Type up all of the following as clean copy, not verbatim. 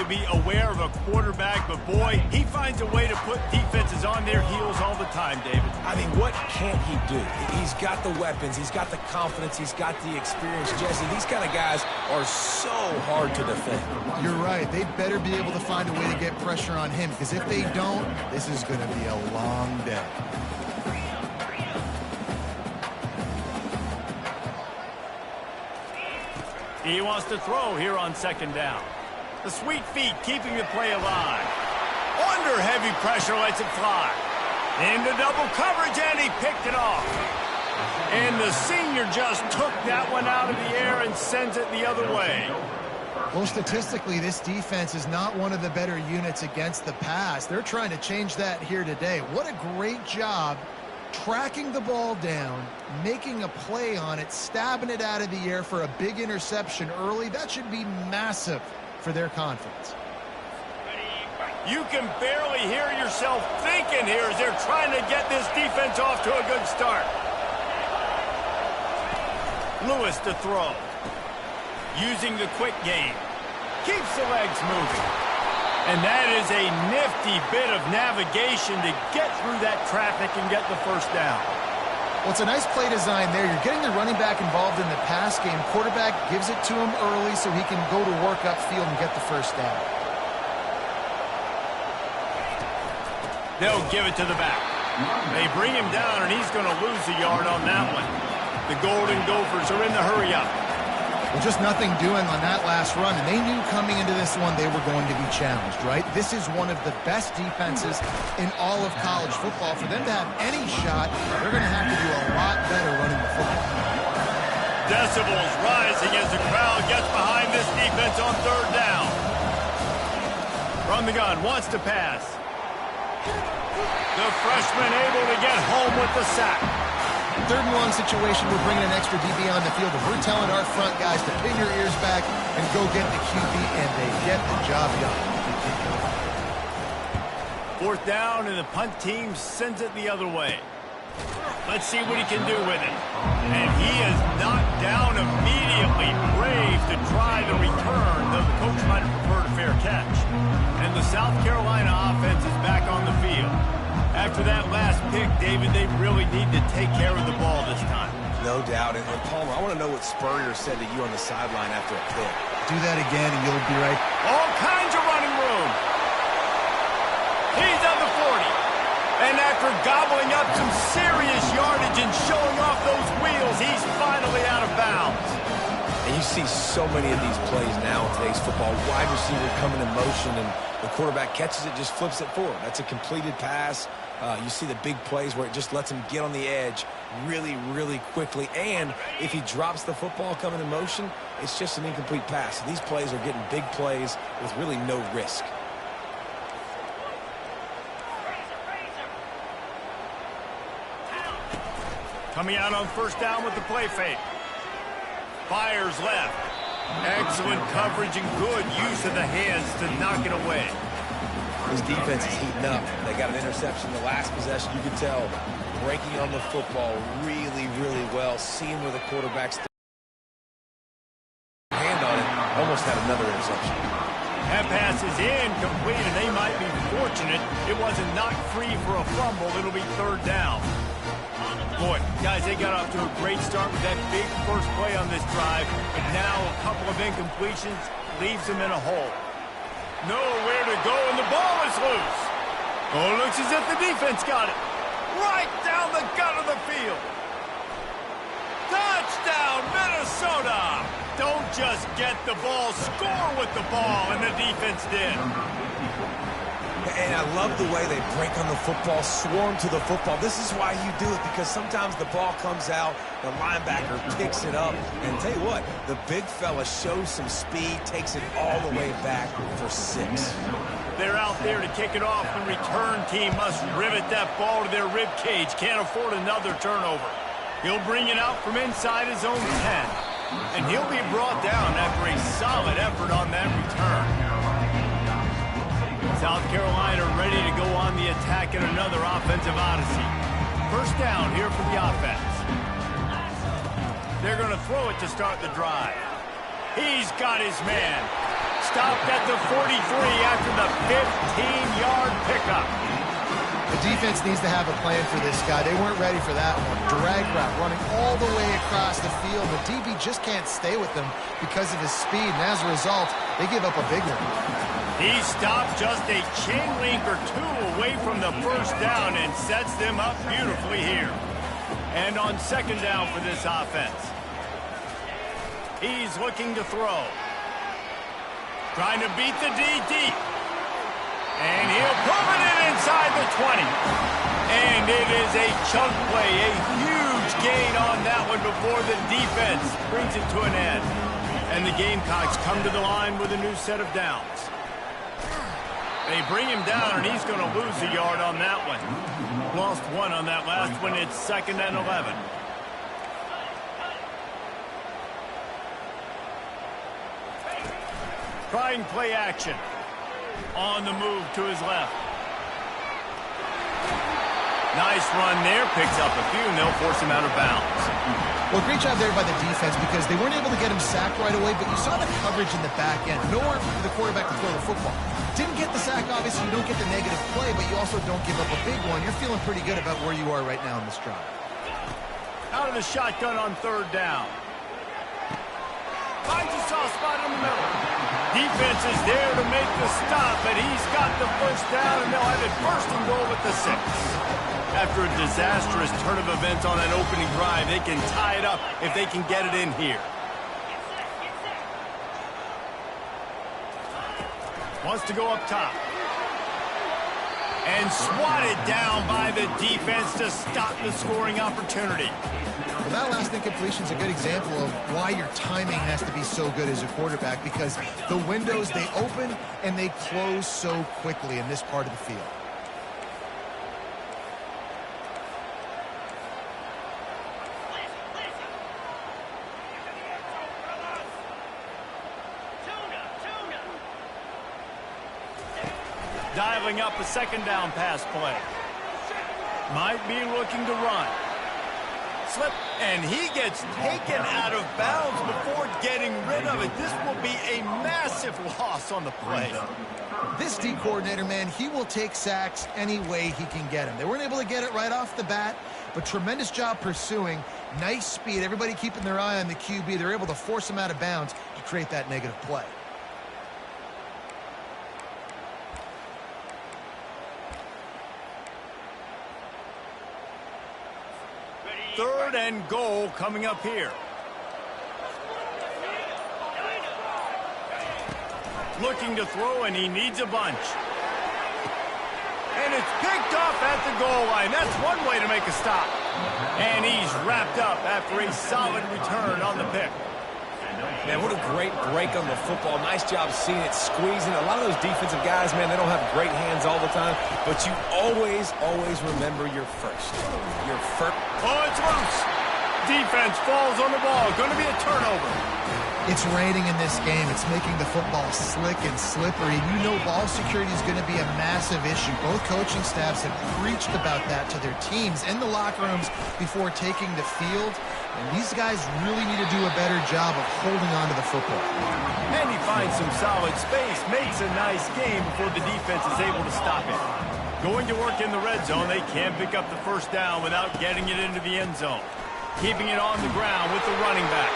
be aware of a quarterback, but boy, he finds a way to put defenses on their heels all the time, David. I mean, what can't he do? He's got the weapons, he's got the confidence, he's got the experience. Jesse, these kind of guys are so hard to defend. You're right. They better be able to find a way to get pressure on him, because if they don't, this is going to be a long day. He wants to throw here on second down. The sweet feet keeping the play alive. Under heavy pressure, lets it fly. Into double coverage, and he picked it off. And the senior just took that one out of the air and sends it the other way. Well, statistically, this defense is not one of the better units against the pass. They're trying to change that here today. What a great job tracking the ball down, making a play on it, stabbing it out of the air for a big interception early. That should be massive for their confidence. You can barely hear yourself thinking here as they're trying to get this defense off to a good start. Lewis to throw. Using the quick game. Keeps the legs moving. And that is a nifty bit of navigation to get through that traffic and get the first down. Well, it's a nice play design there. You're getting the running back involved in the pass game. Quarterback gives it to him early so he can go to work upfield and get the first down. They'll give it to the back. They bring him down, and he's going to lose a yard on that one. The Golden Gophers are in the hurry-up. Well, just nothing doing on that last run, and they knew coming into this one they were going to be challenged, right? This is one of the best defenses in all of college football. For them to have any shot, they're going to have to do a lot better running the football. Decibels rising as the crowd gets behind this defense on third down. From the gun, wants to pass. The freshman able to get home with the sack. Third and long situation, we're bringing an extra DB on the field, and we're telling our front guys to pin your ears back and go get the QB, and they get the job done. Fourth down, and the punt team sends it the other way. Let's see what he can do with it. And he is knocked down immediately. Brave to try the return, though the coach might have preferred a fair catch. And the South Carolina offense is back on the field. After that last pick, David, they really need to take care of the ball this time. No doubt. And Palmer, I want to know what Spurrier said to you on the sideline after a pick. Do that again, and you'll be right. All kinds of running room. He's on the 40. And after gobbling up some serious yardage and showing off those wheels, he's finally out of bounds. And you see so many of these plays now in today's football. Wide receiver coming in motion, and the quarterback catches it, just flips it forward. That's a completed pass. You see the big plays where it just lets him get on the edge really, really quickly. And if he drops the football coming in motion, it's just an incomplete pass. So these plays are getting big plays with really no risk. Coming out on first down with the play fake. Fires left. Excellent coverage and good use of the hands to knock it away. This defense is heating up. They got an interception the last possession. You can tell breaking on the football really, really well. Seeing where the quarterback's hand on it. Almost had another interception. That pass is incomplete, and they might be fortunate it wasn't knocked free for a fumble. It'll be third down. Boy, guys, they got off to a great start with that big first play on this drive, but now a couple of incompletions leaves them in a hole. Nowhere to go, and the ball is loose. Oh, looks as if the defense got it. Right down the gut of the field. Touchdown, Minnesota! Don't just get the ball, score with the ball, and the defense did. And I love the way they break on the football, swarm to the football. This is why you do it, because sometimes the ball comes out, the linebacker picks it up, and tell you what, the big fella shows some speed, takes it all the way back for 6. They're out there to kick it off. The return team must rivet that ball to their rib cage. Can't afford another turnover. He'll bring it out from inside his own 10, and he'll be brought down after a solid effort on that return. South Carolina ready to go on the attack in another offensive odyssey. First down here for the offense. They're going to throw it to start the drive. He's got his man. Stopped at the 43 after the 15-yard pickup. The defense needs to have a plan for this guy. They weren't ready for that one. Drag route running all the way across the field. The DB just can't stay with them because of his speed, and as a result, they give up a big one. He stopped just a chain link or two away from the first down and sets them up beautifully here. And on second down for this offense, he's looking to throw. Trying to beat the D deep. And he'll put it in inside the 20. And it is a chunk play, a huge gain on that one before the defense brings it to an end. And the Gamecocks come to the line with a new set of downs. They bring him down, and he's going to lose a yard on that one. Lost one on that last one. It's 2nd and 11. Trying play action. On the move to his left. Nice run there. Picks up a few, and they'll force him out of bounds. Well, great job there by the defense because they weren't able to get him sacked right away, but you saw the coverage in the back end. Nowhere for the quarterback to throw the football. Didn't get the sack, obviously. You don't get the negative play, but you also don't give up a big one. You're feeling pretty good about where you are right now in this drive. Out of the shotgun on third down. Finds a soft spot in the middle. Defense is there to make the stop, but he's got the first down, and they'll have it 1st and goal at the 6. After a disastrous turn of events on that opening drive, they can tie it up if they can get it in here. Wants to go up top. And swatted down by the defense to stop the scoring opportunity. Well, that last incompletion is a good example of why your timing has to be so good as a quarterback because the windows, they open and they close so quickly in this part of the field. Dialing up a 2nd down pass play. Might be looking to run. Slip, and he gets taken out of bounds before getting rid of it. This will be a massive loss on the play. This D coordinator, man, he will take sacks any way he can get them. They weren't able to get it right off the bat, but tremendous job pursuing. Nice speed. Everybody keeping their eye on the QB. They're able to force him out of bounds to create that negative play. Third and goal coming up here. Looking to throw, and he needs a bunch. And it's picked off at the goal line. That's one way to make a stop. And he's wrapped up after a solid return on the pick. Man, what a great break on the football. Nice job seeing it, squeezing. A lot of those defensive guys, man, they don't have great hands all the time, but you always remember your first. Your first. Oh, it's loose. Defense falls on the ball. Going to be a turnover. It's raining in this game. It's making the football slick and slippery. You know ball security is going to be a massive issue. Both coaching staffs have preached about that to their teams in the locker rooms before taking the field. And these guys really need to do a better job of holding on to the football. And he finds some solid space, makes a nice game before the defense is able to stop it. Going to work in the red zone, they can't pick up the first down without getting it into the end zone. Keeping it on the ground with the running back.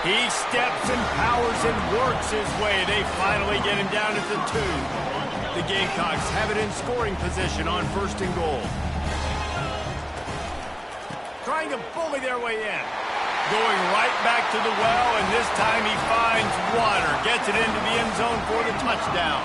He steps and powers and works his way. They finally get him down at the 2. The Gamecocks have it in scoring position on 1st and goal. Trying to bully their way in. Going right back to the well, and this time he finds water. Gets it into the end zone for the touchdown.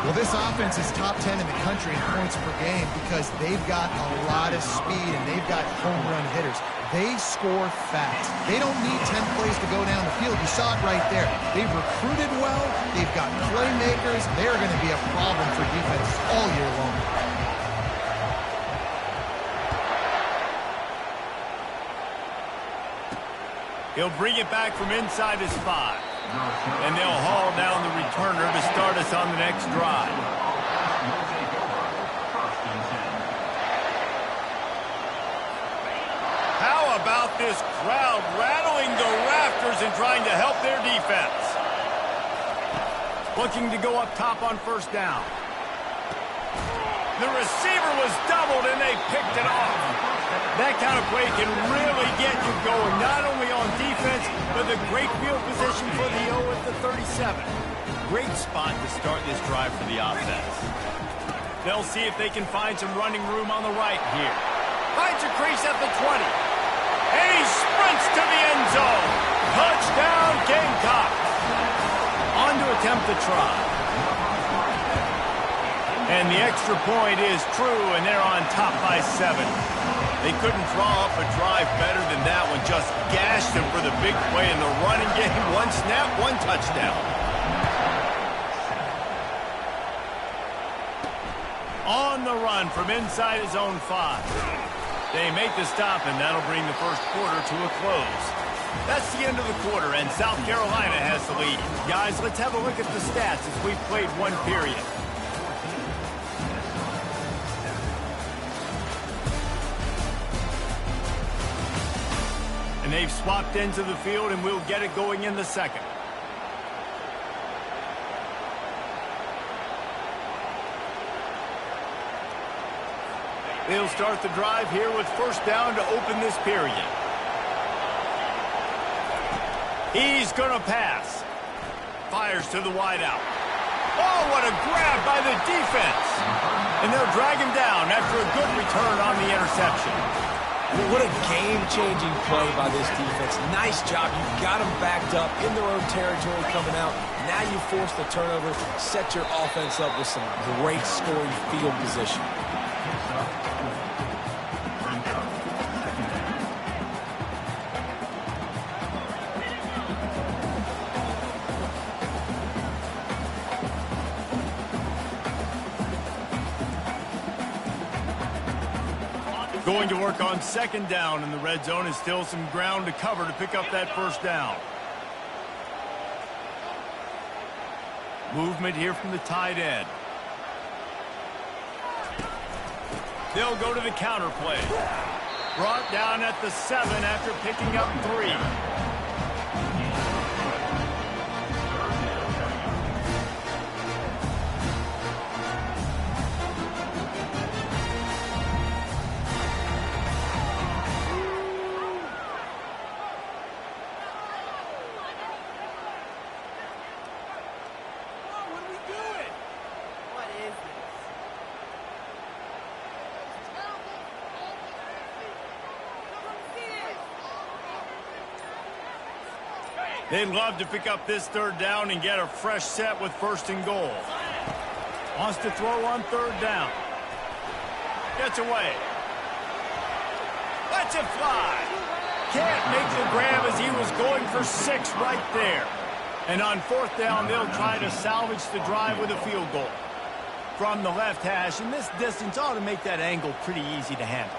Well, this offense is top 10 in the country in points per game because they've got a lot of speed and they've got home run hitters. They score fast. They don't need 10 plays to go down the field. You saw it right there. They've recruited well. They've got playmakers. They're going to be a problem for defense all year long. He'll bring it back from inside his 5. And they'll haul down the returner to start us on the next drive. How about this crowd rattling the rafters and trying to help their defense? Looking to go up top on first down. The receiver was doubled, and they picked it off. That kind of play can really get you going, not only on defense, but the great field position for the O at the 37. Great spot to start this drive for the offense. They'll see if they can find some running room on the right here. Finds a crease at the 20. And he sprints to the end zone. Touchdown, Gamecocks. On to attempt the try. And the extra point is true, and they're on top by 7. They couldn't draw up a drive better than that one. Just gashed them for the big play in the running game. One snap, one touchdown. On the run from inside his own 5. They make the stop, and that'll bring the first quarter to a close. That's the end of the quarter, and South Carolina has the lead. Guys, let's have a look at the stats as we've played one period. And they've swapped into the field, and we'll get it going in the second. They'll start the drive here with first down to open this period. He's going to pass. Fires to the wideout. Oh, what a grab by the defense. And they'll drag him down after a good return on the interception. What a game-changing play by this defense. Nice job. You got them backed up in their own territory coming out. Now you force the turnover, set your offense up with some great scoring field position. Going to work on second down in the red zone, is still some ground to cover to pick up that first down. Movement here from the tight end. They'll go to the counter play. Brought down at the 7 after picking up 3. They'd love to pick up this third down and get a fresh set with first and goal. Wants to throw on third down. Gets away. Lets it fly. Can't make the grab as he was going for 6 right there. And on fourth down, they'll try to salvage the drive with a field goal. From the left hash, and this distance ought to make that angle pretty easy to handle.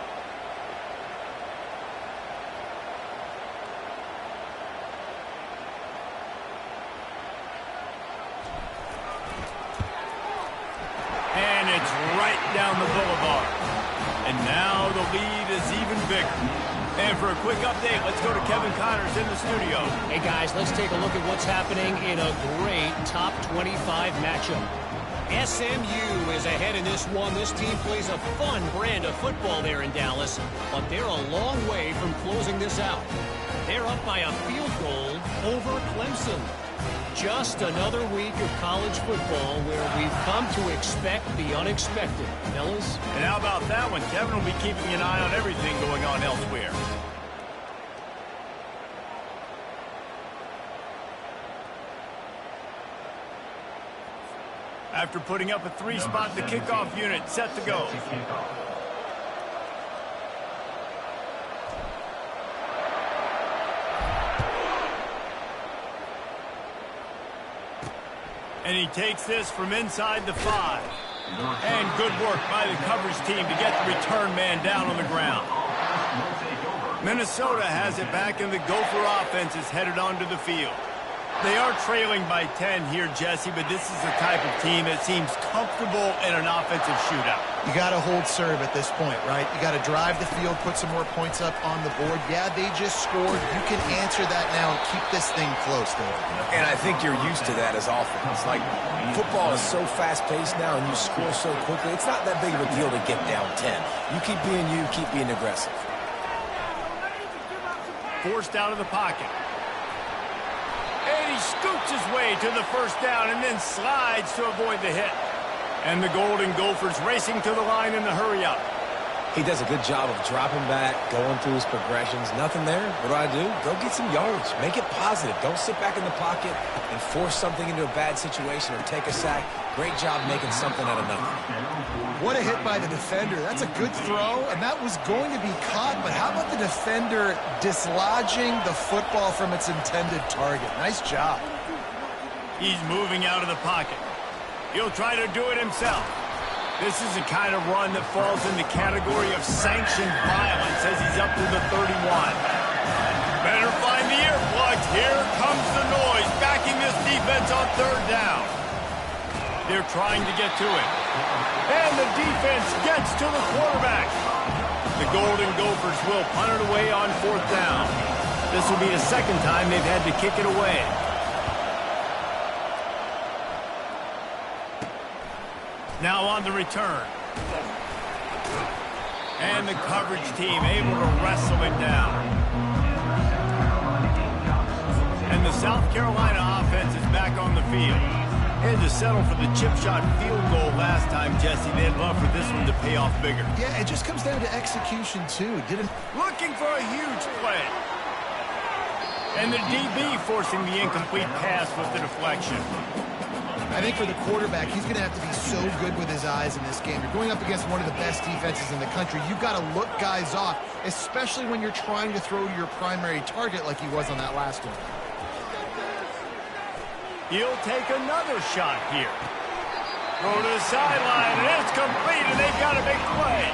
And it's right down the boulevard. And now the lead is even bigger. And for a quick update, let's go to Kevin Connors in the studio. Hey, guys, let's take a look at what's happening in a great top 25 matchup. SMU is ahead in this one. This team plays a fun brand of football there in Dallas, but they're a long way from closing this out. They're up by a field goal over Clemson. Just another week of college football where we've come to expect the unexpected. Fellas? And how about that one? Kevin will be keeping an eye on everything going on elsewhere. After putting up a 3-spot, the kickoff unit set to go. And he takes this from inside the 5. And good work by the coverage team to get the return man down on the ground. Minnesota has it back, and the Gopher offense is headed onto the field. They are trailing by 10 here, Jesse, but this is the type of team that seems comfortable in an offensive shootout. You got to hold serve at this point, right? You got to drive the field, put some more points up on the board. Yeah, they just scored. You can answer that now and keep this thing close, David. And I think you're used to that as offense. Like, football is so fast-paced now and you score so quickly, it's not that big of a deal to get down 10. You keep being you, keep being aggressive. Forced out of the pocket. And he scoots his way to the first down and then slides to avoid the hit. And the Golden Gophers racing to the line in the hurry-up. He does a good job of dropping back, going through his progressions. Nothing there. What do? Go get some yards. Make it positive. Don't sit back in the pocket and force something into a bad situation or take a sack. Great job making something out of nothing. What a hit by the defender. That's a good throw, and that was going to be caught, but how about the defender dislodging the football from its intended target? Nice job. He's moving out of the pocket. He'll try to do it himself. This is the kind of run that falls in the category of sanctioned violence as he's up to the 31. Better find the earplugs. Here comes the noise, backing this defense on third down. They're trying to get to it. And the defense gets to the quarterback. The Golden Gophers will punt it away on fourth down. This will be the second time they've had to kick it away. Now on the return. And the coverage team able to wrestle him down. And the South Carolina offense is back on the field. They had to settle for the chip shot field goal last time, Jesse. They'd love for this one to pay off bigger. Yeah, it just comes down to execution, too. Looking for a huge play. And the DB forcing the incomplete pass with the deflection. I think for the quarterback, he's going to have to be so good with his eyes in this game. You're going up against one of the best defenses in the country. You've got to look guys off, especially when you're trying to throw to your primary target like he was on that last one. He'll take another shot here. Throw to the sideline, and it's complete, and they've got a big play.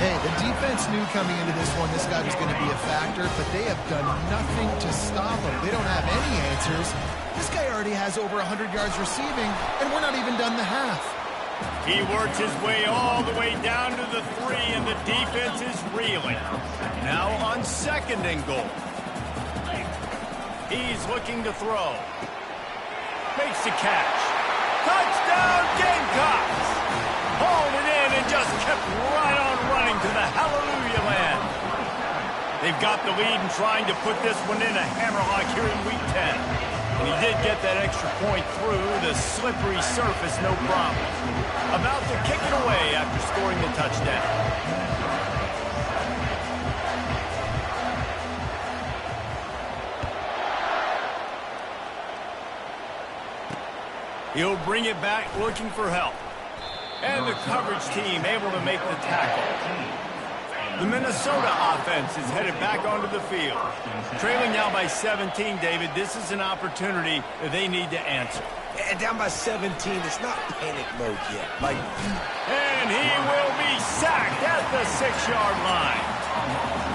Hey, the defense knew coming into this one this guy was going to be a factor, but they have done nothing to stop him. They don't have any answers. This guy already has over 100 yards receiving, and we're not even done the half. He works his way all the way down to the 3, and the defense is reeling. Now on second and goal. He's looking to throw. Makes the catch. Touchdown, Gamecocks! Hauled it in and just kept right on running to the hallelujah land. They've got the lead and trying to put this one in a hammerlock here in Week 10. And he did get that extra point through the slippery surface, no problem. About to kick it away after scoring the touchdown. He'll bring it back looking for help. And the coverage team able to make the tackle. The Minnesota offense is headed back onto the field. Trailing now by 17, David. This is an opportunity that they need to answer. And down by 17, it's not panic mode yet. And he will be sacked at the 6-yard line.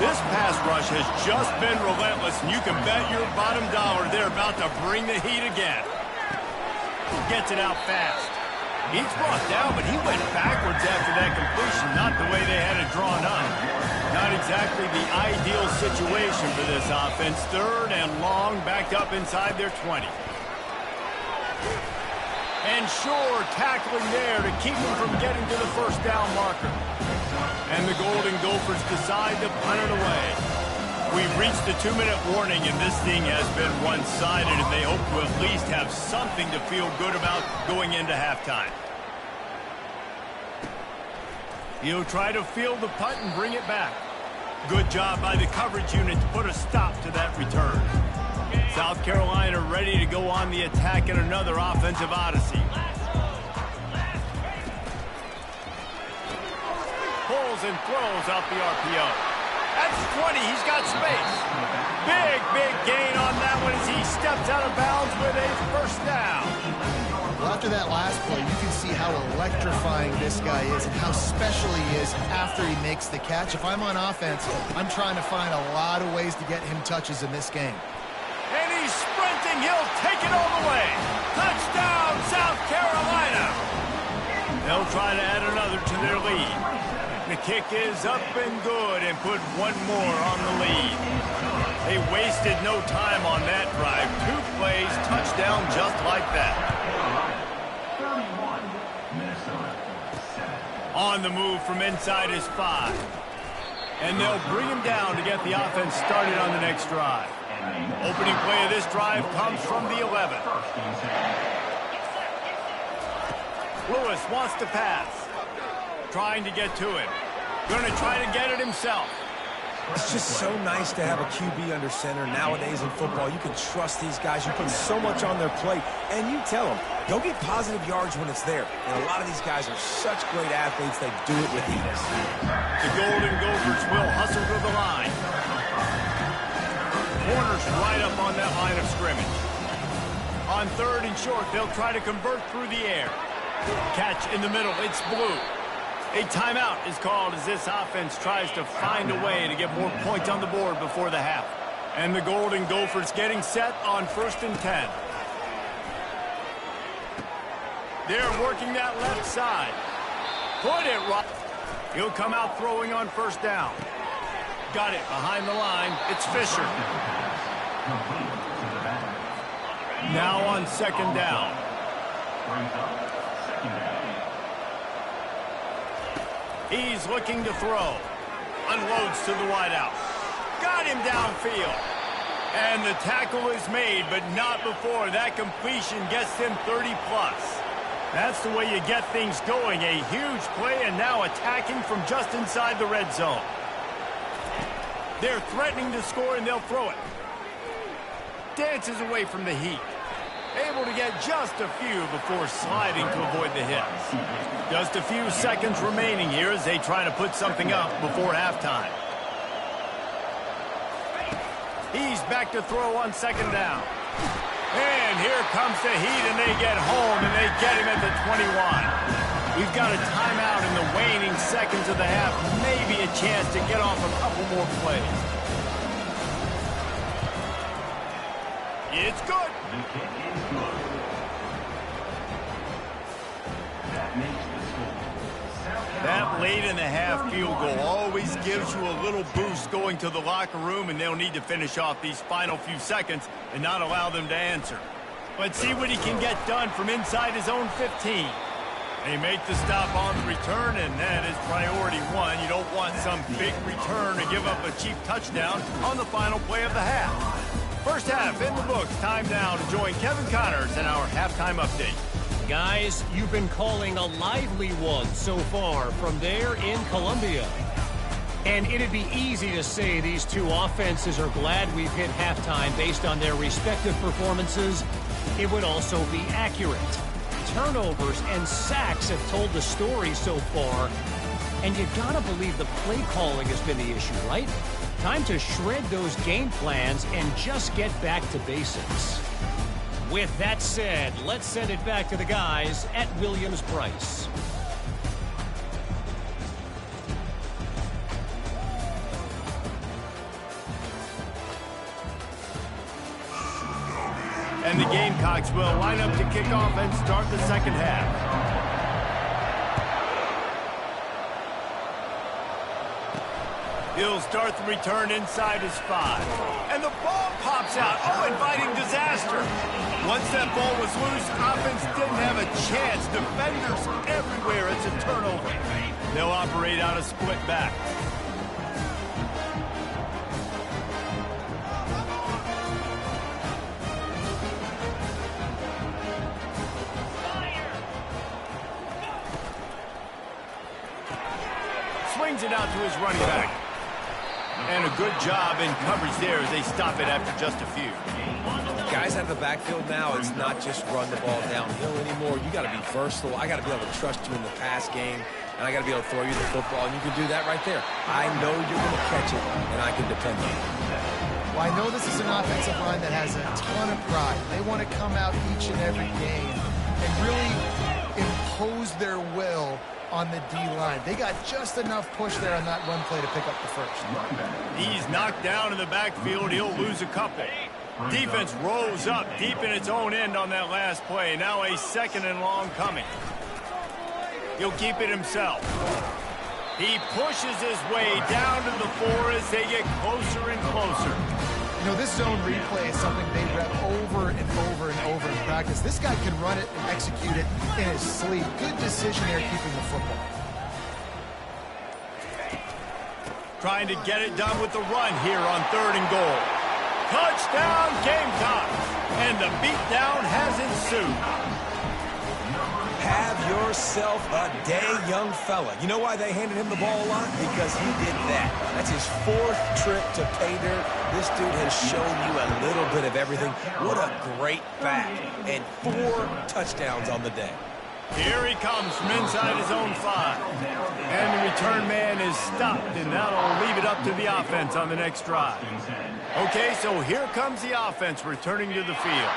This pass rush has just been relentless, and you can bet your bottom dollar they're about to bring the heat again. Gets it out fast. He's brought down, but he went backwards after that completion, not the way they had it drawn up. Not exactly the ideal situation for this offense. Third and long, backed up inside their 20. And sure, tackling there to keep them from getting to the first down marker. And the Golden Gophers decide to punt it away. We've reached the 2-minute warning, and this thing has been one-sided, and they hope to at least have something to feel good about going into halftime. He'll try to field the punt and bring it back. Good job by the coverage unit to put a stop to that return. South Carolina ready to go on the attack in another offensive odyssey. Pulls and throws out the RPO. That's 20. He's got space. Big gain on that one as he steps out of bounds with a first down. Well, after that last play, you can see how electrifying this guy is and how special he is after he makes the catch. If I'm on offense, I'm trying to find a lot of ways to get him touches in this game. And he's sprinting and he'll take it all the way. Touchdown, South Carolina. They'll try to add another to their lead. The kick is up and good and put one more on the lead. They wasted no time on that drive. 2 plays, touchdown just like that. On the move from inside his 5. And they'll bring him down to get the offense started on the next drive. Opening play of this drive comes from the 11. Lewis wants to pass. Trying to get to it. Going to try to get it himself. It's just so nice to have a QB under center. Nowadays in football, you can trust these guys. You put so much on their plate, and you tell them, go get positive yards when it's there. And a lot of these guys are such great athletes, they do it with ease. The Golden Gophers will hustle to the line. Corners right up on that line of scrimmage. On 3rd and short, they'll try to convert through the air. Catch in the middle, it's Blue. A timeout is called as this offense tries to find a way to get more points on the board before the half. And the Golden Gophers getting set on 1st and 10. They're working that left side. Put it right. He'll come out throwing on 1st down. Got it behind the line. It's Fisher. Now on 2nd down. He's looking to throw. Unloads to the wideout. Got him downfield. And the tackle is made, but not before that completion gets him 30+. That's the way you get things going. A huge play and now attacking from just inside the red zone. They're threatening to score and they'll throw it. Dances away from the heat. Able to get just a few before sliding to avoid the hit. Just a few seconds remaining here as they try to put something up before halftime. He's back to throw on 2nd down. And here comes the heat, and they get home, and they get him at the 21. We've got a timeout in the waning seconds of the half. Maybe a chance to get off a couple more plays. It's good. The kick is good. That makes the score. That late in the half field goal always gives you a little boost going to the locker room, and they'll need to finish off these final few seconds and not allow them to answer. Let's see what he can get done from inside his own 15. They make the stop on the return, and that is priority 1. You don't want some big return to give up a cheap touchdown on the final play of the half. First half in the books. Time now to join Kevin Connors in our halftime update. Guys, you've been calling a lively one so far from there in Columbia. And it'd be easy to say these two offenses are glad we've hit halftime based on their respective performances. It would also be accurate. Turnovers and sacks have told the story so far. And you gotta believe the play calling has been the issue, right? Time to shred those game plans and just get back to basics. With that said, let's send it back to the guys at Williams-Brice. And the Gamecocks will line up to kick off and start the second half. He'll start the return inside his 5. And the ball pops out. Oh, inviting disaster. Once that ball was loose, offense didn't have a chance. Defenders everywhere. It's a turnover. They'll operate out a split back. Swings it out to his running back. And a good job in coverage there as they stop it after just a few. Guys out of the backfield now, it's not just run the ball downhill anymore. You got to be versatile. I got to be able to trust you in the pass game, and I got to be able to throw you the football, and you can do that right there. I know you're going to catch it, and I can depend on it. Well, I know this is an offensive line that has a ton of pride. They want to come out each and every game and really impose their will on the D-line. They got just enough push there on that run play to pick up the first. He's knocked down in the backfield. He'll lose a couple. Defense rose up deep in its own end on that last play. Now a second and long coming. He'll keep it himself. He pushes his way down to the 4 as they get closer and closer. You know, this zone replay is something they rep over and over and over in practice. This guy can run it and execute it in his sleep. Good decision there keeping the football. Trying to get it done with the run here on 3rd and goal. Touchdown, Gamecocks! And the beatdown has ensued. Have yourself a day, young fella. You know why they handed him the ball a lot? Because he did that. That's his 4th trip to pay dirt. This dude has shown you a little bit of everything. What a great back. And 4 touchdowns on the day. Here he comes from inside his own 5. And the return man is stopped, and that'll leave it up to the offense on the next drive. Okay, so here comes the offense returning to the field.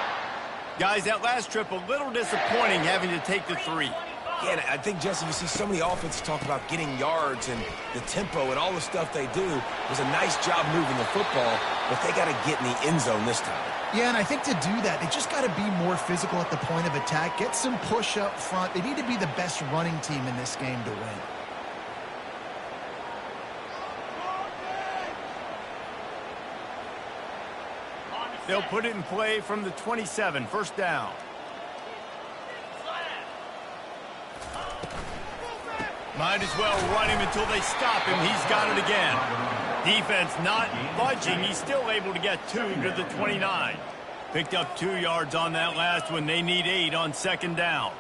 Guys, that last trip, a little disappointing having to take the 3. Yeah, and I think, Jesse, you see so many offenses talk about getting yards and the tempo and all the stuff they do. It was a nice job moving the football, but they got to get in the end zone this time. Yeah, and I think to do that, they just got to be more physical at the point of attack, get some push up front. They need to be the best running team in this game to win. They'll put it in play from the 27, 1st down. Might as well run him until they stop him. He's got it again. Defense not budging. He's still able to get 2 to the 29. Picked up 2 yards on that last one. They need 8 on 2nd down.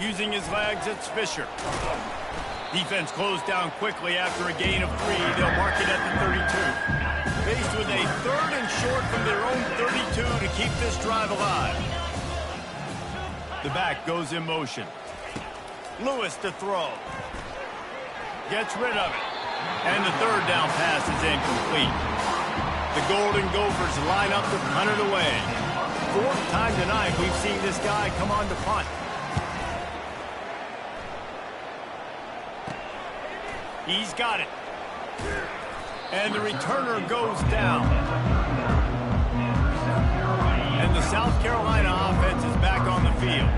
Using his legs, it's Fisher. Defense closed down quickly after a gain of 3. They'll mark it at the 32. Faced with a 3rd and short from their own 32 to keep this drive alive. The back goes in motion. Lewis to throw. Gets rid of it. And the 3rd down pass is incomplete. The Golden Gophers line up to punt it away. 4th time tonight we've seen this guy come on to punt. He's got it. And the returner goes down. And the South Carolina offense is back on the field.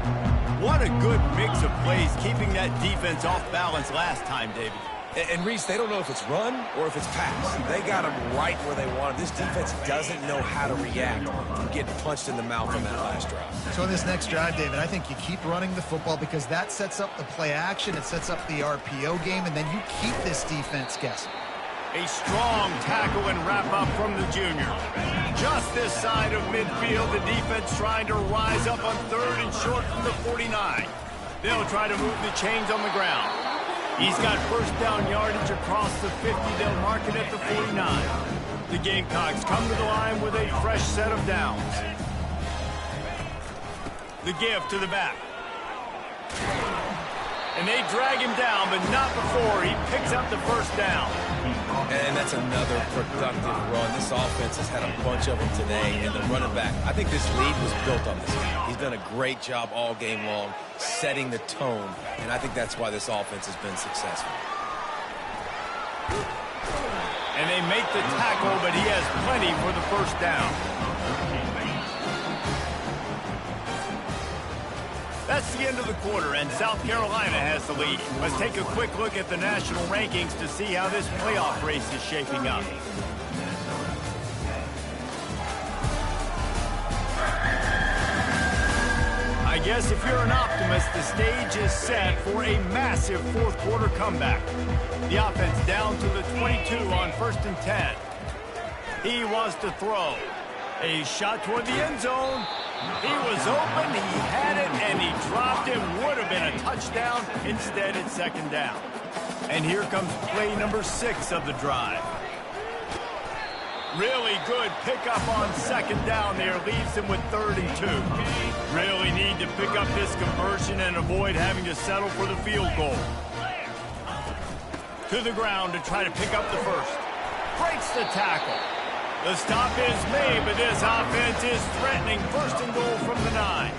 What a good mix of plays, keeping that defense off balance last time, David. And Reese, they don't know if it's run or if it's pass. They got them right where they want them. This defense doesn't know how to react from getting punched in the mouth on that last drive. So in this next drive, David, I think you keep running the football because that sets up the play action, it sets up the RPO game, and then you keep this defense guessing. A strong tackle and wrap-up from the junior. Just this side of midfield, the defense trying to rise up on 3rd and short from the 49. They'll try to move the chains on the ground. He's got 1st down yardage across the 50. They'll mark it at the 49. The Gamecocks come to the line with a fresh set of downs. The give to the back. And they drag him down, but not before he picks up the 1st down. And that's another productive run. This offense has had a bunch of them today, and the running back, I think this lead was built on this game. He's done a great job all game long, setting the tone, and I think that's why this offense has been successful. And they make the tackle, but he has plenty for the 1st down. That's the end of the quarter, and South Carolina has the lead. Let's take a quick look at the national rankings to see how this playoff race is shaping up. I guess if you're an optimist, the stage is set for a massive 4th quarter comeback. The offense down to the 22 on 1st and 10. He wants to throw. A shot toward the end zone. He was open, he had it, and he dropped it. Would have been a touchdown. Instead, it's 2nd down. And here comes play number 6 of the drive. Really good pickup on 2nd down there. Leaves him with 3rd and 2. Really need to pick up this conversion and avoid having to settle for the field goal. To the ground to try to pick up the 1st. Breaks the tackle. The stop is made, but this offense is threatening 1st and goal from the 9.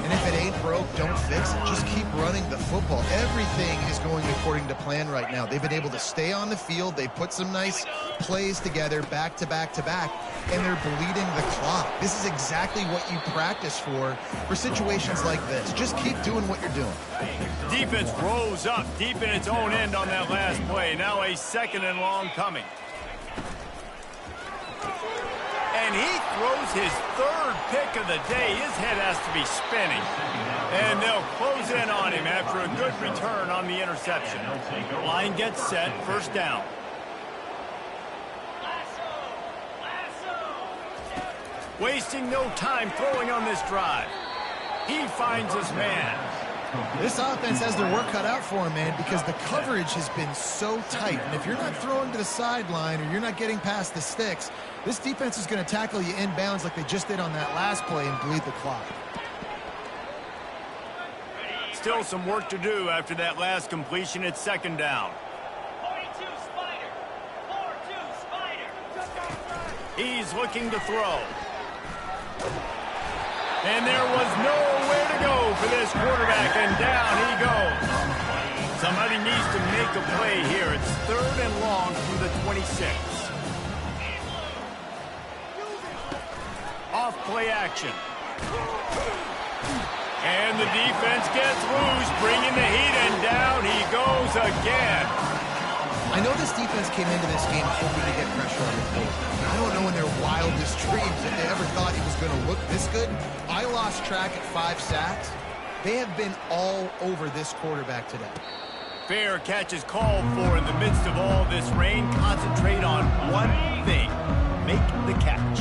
And if it ain't broke, don't fix it. Just keep running the football. Everything is going according to plan right now. They've been able to stay on the field. They put some nice plays together back to back to back, and they're bleeding the clock. This is exactly what you practice for situations like this. Just keep doing what you're doing. Defense rose up deep in its own end on that last play. Now a 2nd and long coming. And he throws his 3rd pick of the day. His head has to be spinning. And they'll close in on him after a good return on the interception. Line gets set, 1st down. Wasting no time throwing on this drive. He finds his man. This offense has their work cut out for him, man, because the coverage has been so tight. And if you're not throwing to the sideline or you're not getting past the sticks, this defense is going to tackle you inbounds like they just did on that last play and bleed the clock. Still some work to do after that last completion. It's 2nd down. He's looking to throw. And there was nowhere to go for this quarterback, and down he goes. Somebody needs to make a play here. It's 3rd and long from the 26. Off play action. And the defense gets loose, bringing the heat, and down he goes again. I know this defense came into this game hoping to get pressure on the field. I don't know in their wildest dreams if they ever thought he was going to look this good. I lost track at 5 sacks. They have been all over this quarterback today. Fair catch is called for in the midst of all this rain. Concentrate on one thing. Make the catch.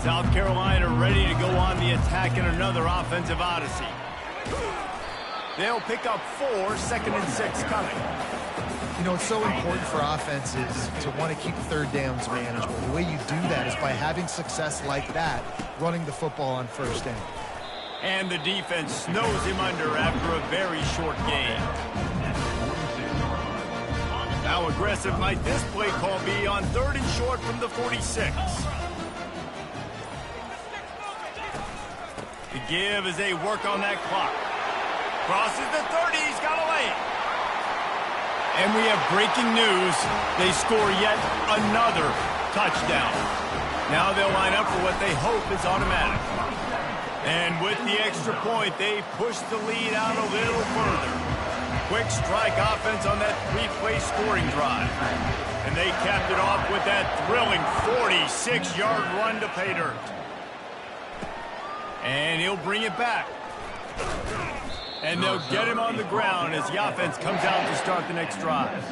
South Carolina ready to go on the attack in another offensive odyssey. They'll pick up 4, 2nd and 6 coming. You know, it's so important for offenses to want to keep 3rd downs manageable. The way you do that is by having success like that, running the football on 1st down. And the defense snows him under after a very short game. How aggressive might this play call be on 3rd and short from the 46? The give as they work on that clock. Crosses the 30, he's got a lane. And we have breaking news. They score yet another touchdown. Now they'll line up for what they hope is automatic. And with the extra point, they push the lead out a little further. Quick strike offense on that 3-play scoring drive. And they capped it off with that thrilling 46-yard run to pay dirt. And he'll bring it back. And they'll get him on the ground as the offense comes out to start the next drive.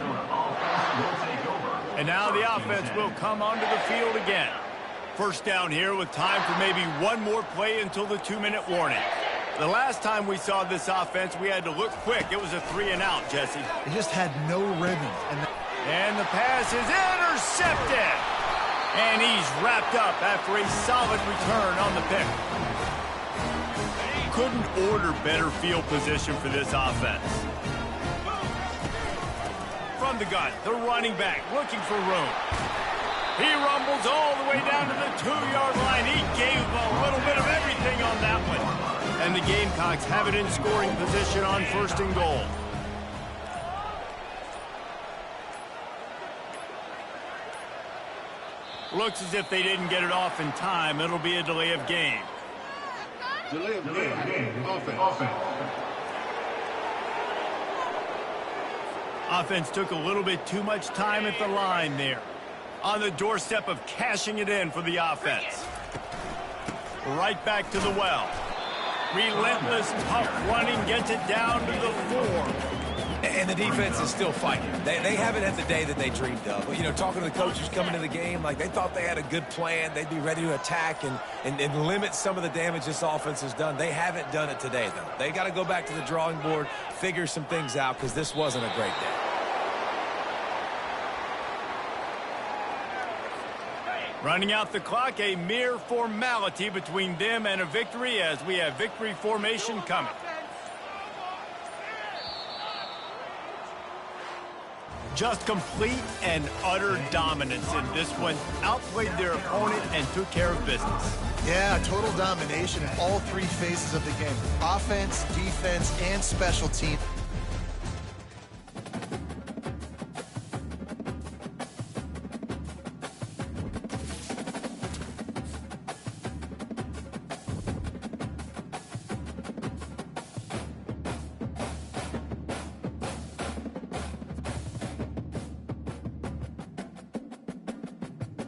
And now the offense will come onto the field again. 1st down here with time for maybe one more play until the 2-minute warning. The last time we saw this offense, we had to look quick. It was a 3-and-out, Jesse. It just had no rhythm. And the pass is intercepted. And he's wrapped up after a solid return on the pick. Couldn't order better field position for this offense. From the gun, the running back looking for room. He rumbles all the way down to the 2-yard line. He gave a little bit of everything on that one. And the Gamecocks have it in scoring position on 1st and goal. Looks as if they didn't get it off in time. It'll be a delay of game. Delay of game. Offense. Offense took a little bit too much time at the line there. On the doorstep of cashing it in for the offense. Right back to the well. Relentless, tough running gets it down to the 4. And the defense is still fighting. They haven't had the day that they dreamed of. But, you know, talking to the coaches coming into the game, like they thought they had a good plan. They'd be ready to attack and limit some of the damage this offense has done. They haven't done it today, though. They got to go back to the drawing board, figure some things out, because this wasn't a great day. Running out the clock, a mere formality between them and a victory as we have victory formation coming. Just complete and utter dominance in this one. Outplayed their opponent and took care of business. Yeah, total domination in all three phases of the game. Offense, defense, and special team.